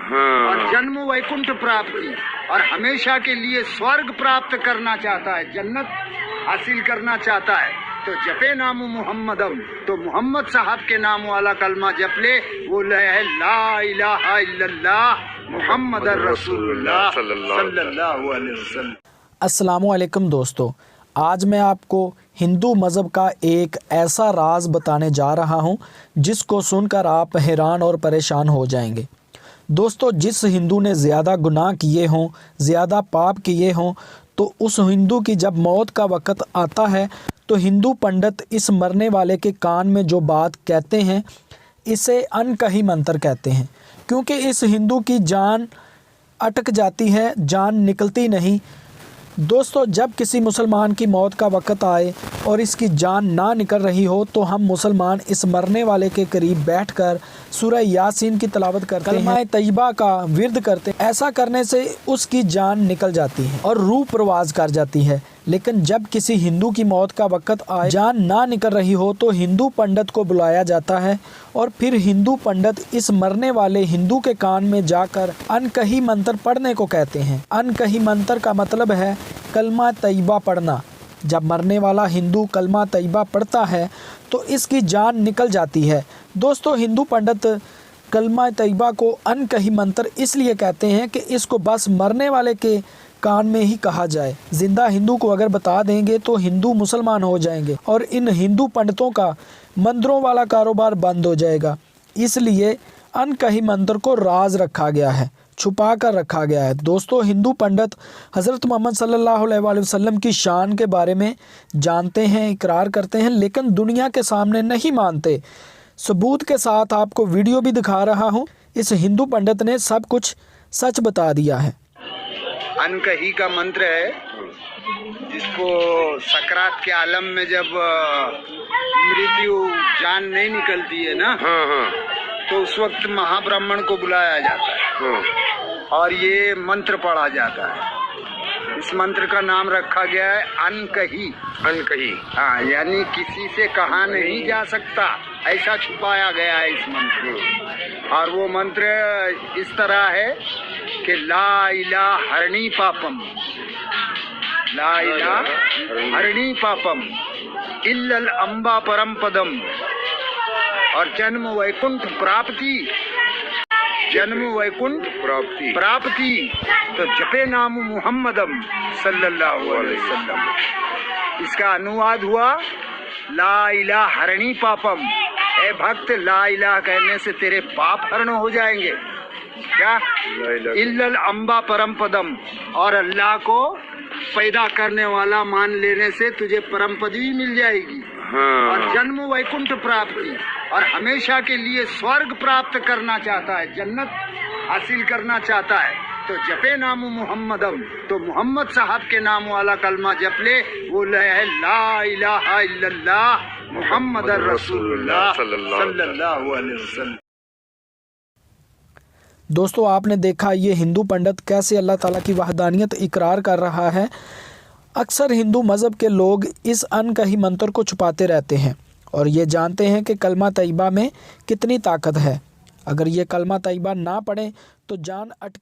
और जन्म वैकुंठ प्राप्ति और हमेशा के लिए स्वर्ग प्राप्त करना चाहता है, जन्नत हासिल करना चाहता है, तो जपे नाम मुहम्मदम, तो मोहम्मद साहब के नाम वाला कलमा जप ले। वो है ला इलाहा इल्लल्लाह मुहम्मद रसूलुल्लाह सल्लल्लाहु अलैहि वसल्लम। अस्सलामु अलैकुम दोस्तों, आज मैं आपको हिंदू मज़हब का एक ऐसा राज बताने जा रहा हूं जिसको सुनकर आप हैरान और परेशान हो जाएंगे। दोस्तों, जिस हिंदू ने ज़्यादा गुनाह किए हों, ज़्यादा पाप किए हों, तो उस हिंदू की जब मौत का वक़्त आता है तो हिंदू पंडित इस मरने वाले के कान में जो बात कहते हैं इसे अनकही मंत्र कहते हैं, क्योंकि इस हिंदू की जान अटक जाती है, जान निकलती नहीं। दोस्तों, जब किसी मुसलमान की मौत का वक़्त आए और इसकी जान ना निकल रही हो तो हम मुसलमान इस मरने वाले के करीब बैठकर सूरह यासीन की तिलावत करते हैं, कलमा तैयबा का विर्द करते हैं। ऐसा करने से उसकी जान निकल जाती है और रूह परवाज़ कर जाती है। लेकिन जब किसी हिंदू की मौत का वक़्त आए, जान ना निकल रही हो, तो हिंदू पंडित को बुलाया जाता है और फिर हिंदू पंडित इस मरने वाले हिंदू के कान में जाकर अनकही मंत्र पढ़ने को कहते हैं। अनकही मंत्र का मतलब है कलमा तैयबा पढ़ना। जब मरने वाला हिंदू कलमा तैयबा पढ़ता है तो इसकी जान निकल जाती है। दोस्तों, हिंदू पंडित कलमा तैयबा को अनकही मंत्र इसलिए कहते हैं कि इसको बस मरने वाले के कान में ही कहा जाए। जिंदा हिंदू को अगर बता देंगे तो हिंदू मुसलमान हो जाएंगे और इन हिंदू पंडितों का मंदिरों वाला कारोबार बंद हो जाएगा। इसलिए अनकही मंत्र को राज रखा गया है, छुपा कर रखा गया है। दोस्तों, हिंदू पंडित हज़रत मोहम्मद सल्लल्लाहु अलैहि वसल्लम की शान के बारे में जानते हैं, इकरार करते हैं, लेकिन दुनिया के सामने नहीं मानते। सबूत के साथ आपको वीडियो भी दिखा रहा हूँ। इस हिंदू पंडित ने सब कुछ सच बता दिया है। अनकही का मंत्र है जिसको सकरात के आलम में जब मृत्यु जान नहीं निकलती है ना, तो उस वक्त महाब्राह्मण को बुलाया जाता है और ये मंत्र पढ़ा जाता है। इस मंत्र का नाम रखा गया है अनकही। अनकही, हाँ, यानी किसी से कहा नहीं जा सकता, ऐसा छुपाया गया है इस मंत्र में। और वो मंत्र इस तरह है कि ला इलाहा हरणी पापम, ला इलाहा हरणी पापम इल्लल अम्बा परम पदम, और जन्म वैकुंठ प्राप्ति, जन्म वैकुंठ प्राप्ति, तो जपे नाम मुहम्मदम सल्लल्लाहु अलैहि वसल्लम। इसका अनुवाद हुआ ला इलाहा हरणी पापम। ए भक्त, ला इलाहा कहने से तेरे पाप हरण हो जाएंगे। क्या? इल्लल अम्बा परम पदम, और अल्लाह को पैदा करने वाला मान लेने से तुझे परम पदवी मिल जाएगी। और जन्म वैकुंठ प्राप्ति, और हमेशा के लिए स्वर्ग प्राप्त करना चाहता है, जन्नत हासिल करना चाहता है, तो जपे नाम मुहम्मदम, तो मोहम्मद साहब के नाम वाला कलमा जप ले। वो है ला इलाहा इल्लल्लाह मुहम्मद रसूलुल्लाह सल्लल्लाहु अलैहि वसल्लम। दोस्तों, आपने देखा ये हिंदू पंडित कैसे अल्लाह ताला की वहदानियत इकरार कर रहा है। अक्सर हिंदू मज़हब के लोग इस अनकही मंत्र को छुपाते रहते हैं और ये जानते हैं कि कलमा तैयबा में कितनी ताकत है। अगर ये कलमा तैयबा ना पढ़ें तो जान